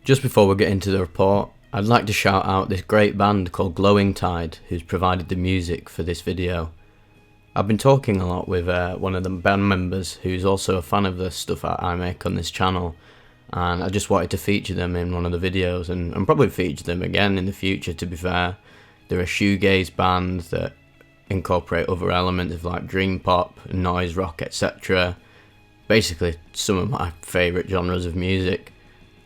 Just before we get into the report, I'd like to shout out this great band called GLOWINGTIDE who's provided the music for this video. I've been talking a lot with one of the band members who's also a fan of the stuff I make on this channel, and I just wanted to feature them in one of the videos and probably feature them again in the future, to be fair. They're a shoegaze band that incorporate other elements of like dream pop, noise rock, etc. Basically some of my favourite genres of music.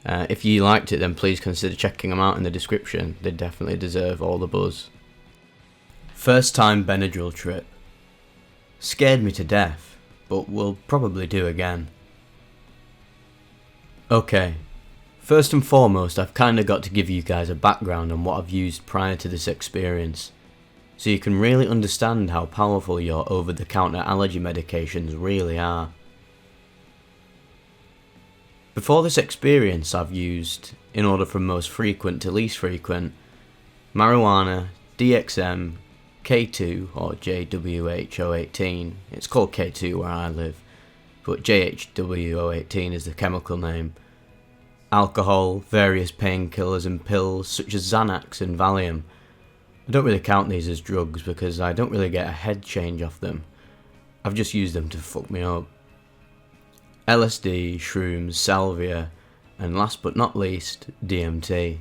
If you liked it, then please consider checking them out in the description. They definitely deserve all the buzz. First time Benadryl trip. Scared me to death, but we'll probably do again. Okay, first and foremost, I've kinda got to give you guys a background on what I've used prior to this experience, so you can really understand how powerful your over-the-counter allergy medications really are. Before this experience, I've used, in order from most frequent to least frequent, marijuana, DXM, K2 or JWH018, it's called K2 where I live, but JHW018 is the chemical name, alcohol, various painkillers and pills such as Xanax and Valium. I don't really count these as drugs because I don't really get a head change off them. I've just used them to fuck me up. LSD, shrooms, salvia, and last but not least, DMT.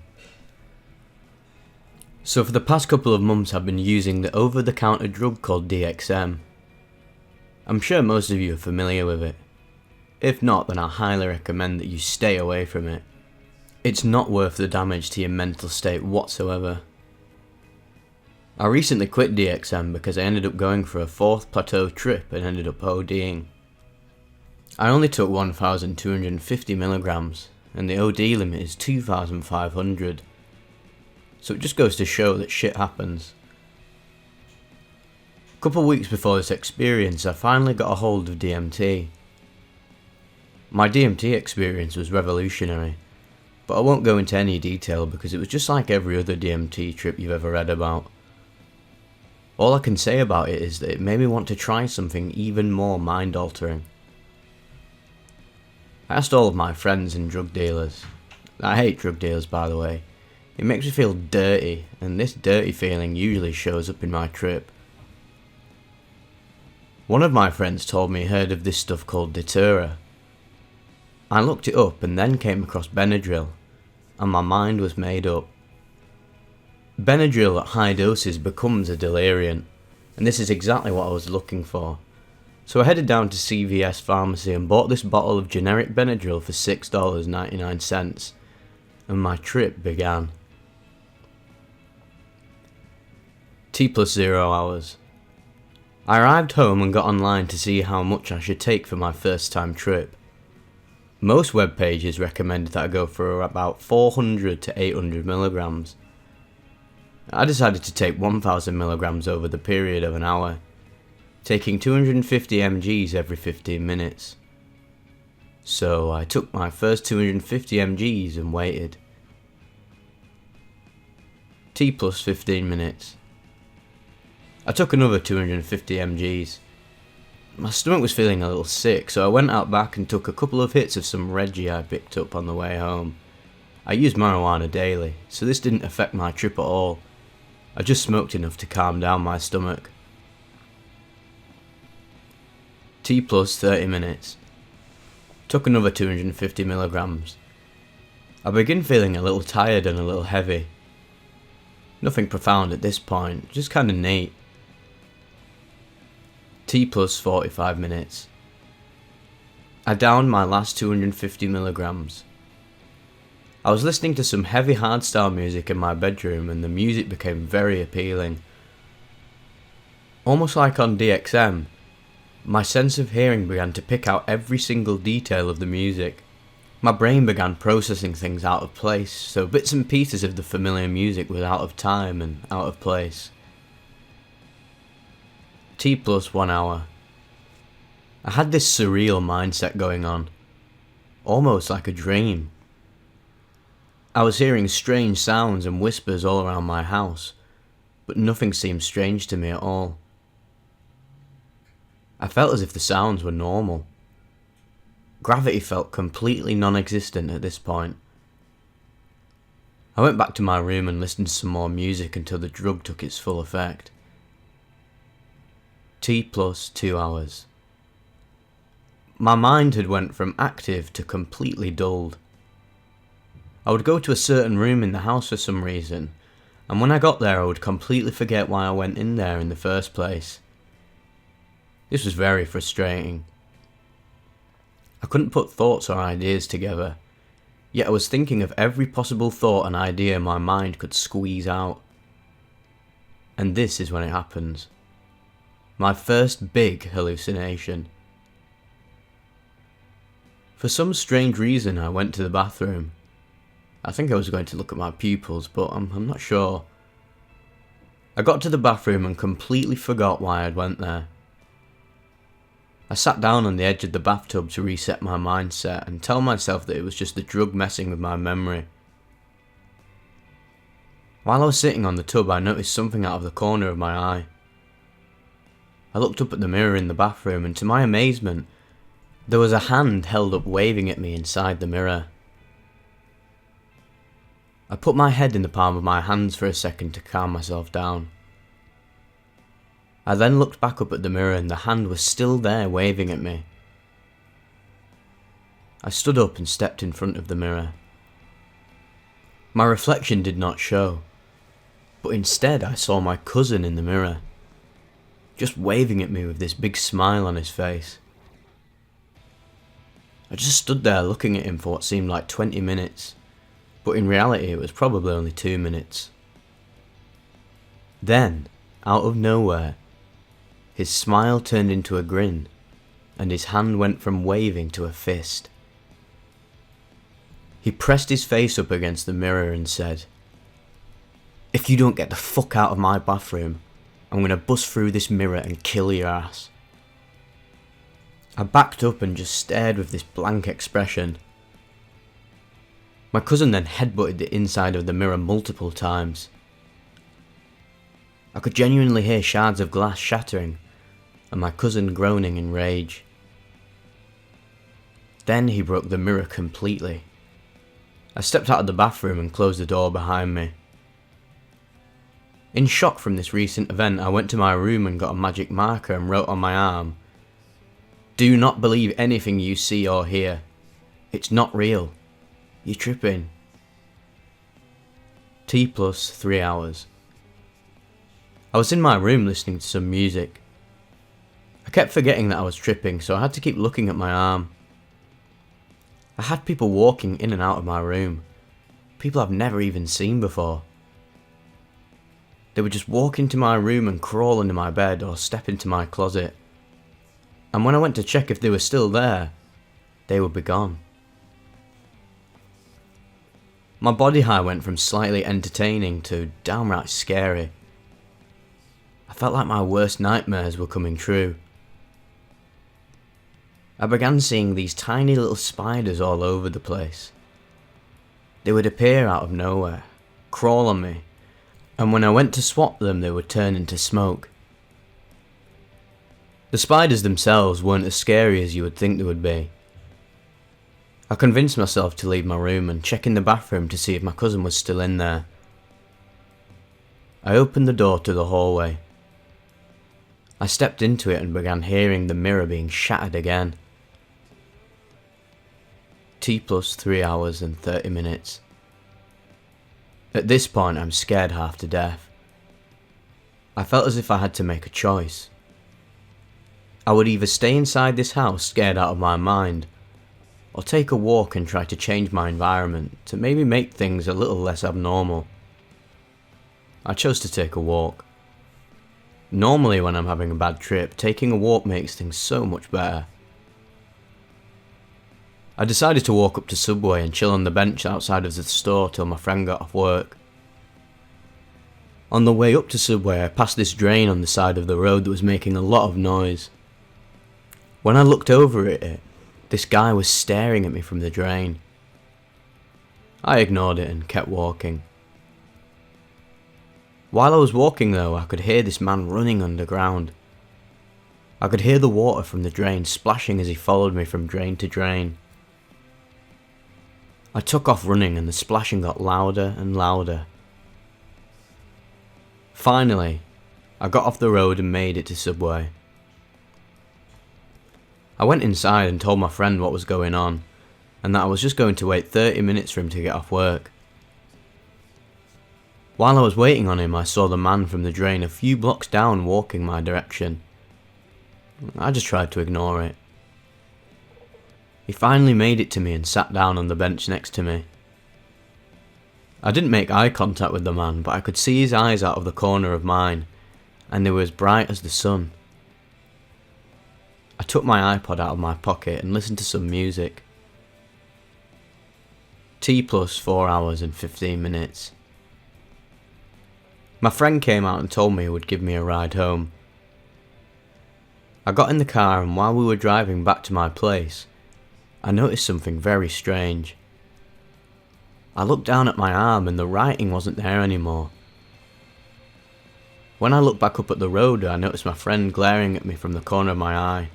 So for the past couple of months I've been using the over-the-counter drug called DXM. I'm sure most of you are familiar with it. If not, then I highly recommend that you stay away from it. It's not worth the damage to your mental state whatsoever. I recently quit DXM because I ended up going for a 4th plateau trip and ended up ODing. I only took 1,250 milligrams, and the OD limit is 2,500. So it just goes to show that shit happens. A couple weeks before this experience, I finally got a hold of DMT. My DMT experience was revolutionary, but I won't go into any detail because it was just like every other DMT trip you've ever read about. All I can say about it is that it made me want to try something even more mind-altering. I asked all of my friends and drug dealers. I hate drug dealers, by the way. It makes me feel dirty, and this dirty feeling usually shows up in my trip. One of my friends told me he heard of this stuff called Datura. I looked it up and then came across Benadryl, and my mind was made up. Benadryl at high doses becomes a deliriant, and this is exactly what I was looking for. So I headed down to CVS Pharmacy and bought this bottle of generic Benadryl for $6.99, and my trip began. T+0 hours. I arrived home and got online to see how much I should take for my first time trip. Most web pages recommended that I go for about 400 to 800 milligrams. I decided to take 1000 milligrams over the period of an hour, taking 250 mgs every 15 minutes. So I took my first 250 mgs and waited. T plus 15 minutes. I took another 250 mgs. My stomach was feeling a little sick, so I went out back and took a couple of hits of some Reggie I picked up on the way home. I use marijuana daily, so this didn't affect my trip at all. I just smoked enough to calm down my stomach. T plus 30 minutes. Took another 250 milligrams. I begin feeling a little tired and a little heavy. Nothing profound at this point, just kinda neat. T plus 45 minutes. I downed my last 250 milligrams. I was listening to some heavy hardstyle music in my bedroom and the music became very appealing. Almost like on DXM, my sense of hearing began to pick out every single detail of the music. My brain began processing things out of place, so bits and pieces of the familiar music were out of time and out of place. T plus 1 hour. I had this surreal mindset going on, almost like a dream. I was hearing strange sounds and whispers all around my house, but nothing seemed strange to me at all. I felt as if the sounds were normal. Gravity felt completely non-existent at this point. I went back to my room and listened to some more music until the drug took its full effect. T plus 2 hours. My mind had went from active to completely dulled. I would go to a certain room in the house for some reason, and when I got there I would completely forget why I went in there in the first place. This was very frustrating. I couldn't put thoughts or ideas together, yet I was thinking of every possible thought and idea my mind could squeeze out. And this is when it happens. My first big hallucination. For some strange reason I went to the bathroom. I think I was going to look at my pupils, but I'm not sure. I got to the bathroom and completely forgot why I'd went there. I sat down on the edge of the bathtub to reset my mindset and tell myself that it was just the drug messing with my memory. While I was sitting on the tub, I noticed something out of the corner of my eye. I looked up at the mirror in the bathroom and to my amazement, there was a hand held up waving at me inside the mirror. I put my head in the palm of my hands for a second to calm myself down. I then looked back up at the mirror and the hand was still there waving at me. I stood up and stepped in front of the mirror. My reflection did not show, but instead I saw my cousin in the mirror, just waving at me with this big smile on his face. I just stood there looking at him for what seemed like 20 minutes, but in reality it was probably only 2 minutes. Then, out of nowhere, his smile turned into a grin, and his hand went from waving to a fist. He pressed his face up against the mirror and said, "If you don't get the fuck out of my bathroom, I'm gonna bust through this mirror and kill your ass." I backed up and just stared with this blank expression. My cousin then headbutted the inside of the mirror multiple times. I could genuinely hear shards of glass shattering, and my cousin groaning in rage. Then he broke the mirror completely. I stepped out of the bathroom and closed the door behind me. In shock from this recent event, I went to my room and got a magic marker and wrote on my arm, "Do not believe anything you see or hear. It's not real. You're tripping." T plus 3 hours. I was in my room listening to some music. I kept forgetting that I was tripping, so I had to keep looking at my arm. I had people walking in and out of my room. People I've never even seen before. They would just walk into my room and crawl under my bed or step into my closet. And when I went to check if they were still there, they would be gone. My body high went from slightly entertaining to downright scary. I felt like my worst nightmares were coming true. I began seeing these tiny little spiders all over the place. They would appear out of nowhere, crawl on me, and when I went to swat them they would turn into smoke. The spiders themselves weren't as scary as you would think they would be. I convinced myself to leave my room and check in the bathroom to see if my cousin was still in there. I opened the door to the hallway. I stepped into it and began hearing the mirror being shattered again. T plus 3 hours and 30 minutes. At this point I'm scared half to death. I felt as if I had to make a choice. I would either stay inside this house scared out of my mind, or take a walk and try to change my environment to maybe make things a little less abnormal. I chose to take a walk. Normally when I'm having a bad trip, taking a walk makes things so much better. I decided to walk up to Subway and chill on the bench outside of the store till my friend got off work. On the way up to Subway I passed this drain on the side of the road that was making a lot of noise. When I looked over at it, this guy was staring at me from the drain. I ignored it and kept walking. While I was walking though, I could hear this man running underground. I could hear the water from the drain splashing as he followed me from drain to drain. I took off running and the splashing got louder and louder. Finally, I got off the road and made it to Subway. I went inside and told my friend what was going on, and that I was just going to wait 30 minutes for him to get off work. While I was waiting on him, I saw the man from the drain a few blocks down walking my direction. I just tried to ignore it. He finally made it to me and sat down on the bench next to me. I didn't make eye contact with the man, but I could see his eyes out of the corner of mine, and they were as bright as the sun. I took my iPod out of my pocket and listened to some music. T plus 4 hours and 15 minutes. My friend came out and told me he would give me a ride home. I got in the car, and while we were driving back to my place, I noticed something very strange. I looked down at my arm and the writing wasn't there anymore. When I looked back up at the road, I noticed my friend glaring at me from the corner of my eye.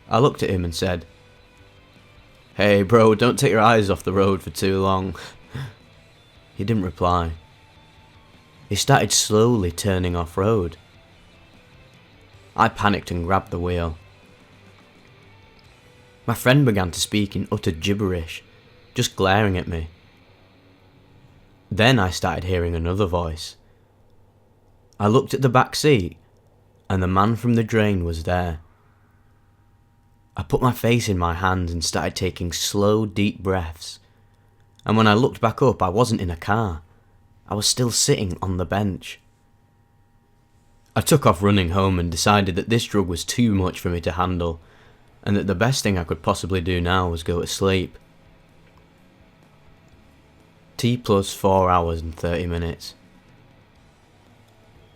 I looked at him and said, "Hey bro, don't take your eyes off the road for too long." He didn't reply. He started slowly turning off road. I panicked and grabbed the wheel. My friend began to speak in utter gibberish, just glaring at me. Then I started hearing another voice. I looked at the back seat, and the man from the drain was there. I put my face in my hands and started taking slow, deep breaths. And when I looked back up, I wasn't in a car. I was still sitting on the bench. I took off running home and decided that this drug was too much for me to handle, and that the best thing I could possibly do now was go to sleep. T plus 4 hours and 30 minutes.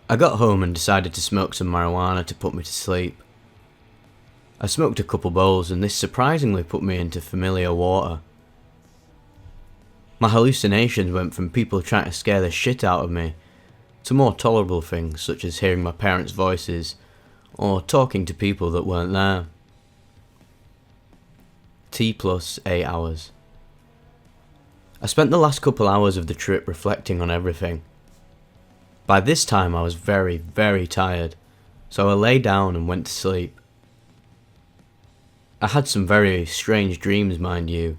I got home and decided to smoke some marijuana to put me to sleep. I smoked a couple bowls and this surprisingly put me into familiar water. My hallucinations went from people trying to scare the shit out of me to more tolerable things such as hearing my parents' voices or talking to people that weren't there. T plus 8 hours. I spent the last couple hours of the trip reflecting on everything. By this time I was very, very tired, so I lay down and went to sleep. I had some very strange dreams, mind you,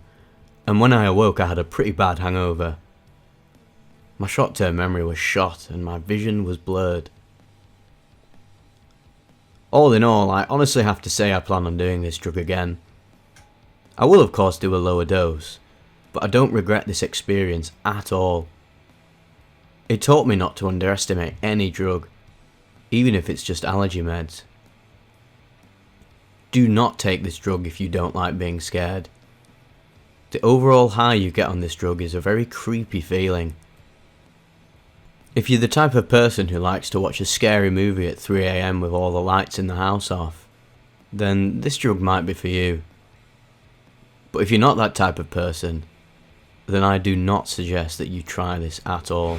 and when I awoke I had a pretty bad hangover. My short-term memory was shot and my vision was blurred. All in all, I honestly have to say I plan on doing this drug again. I will of course do a lower dose, but I don't regret this experience at all. It taught me not to underestimate any drug, even if it's just allergy meds. Do not take this drug if you don't like being scared. The overall high you get on this drug is a very creepy feeling. If you're the type of person who likes to watch a scary movie at 3 AM with all the lights in the house off, then this drug might be for you. But if you're not that type of person, then I do not suggest that you try this at all.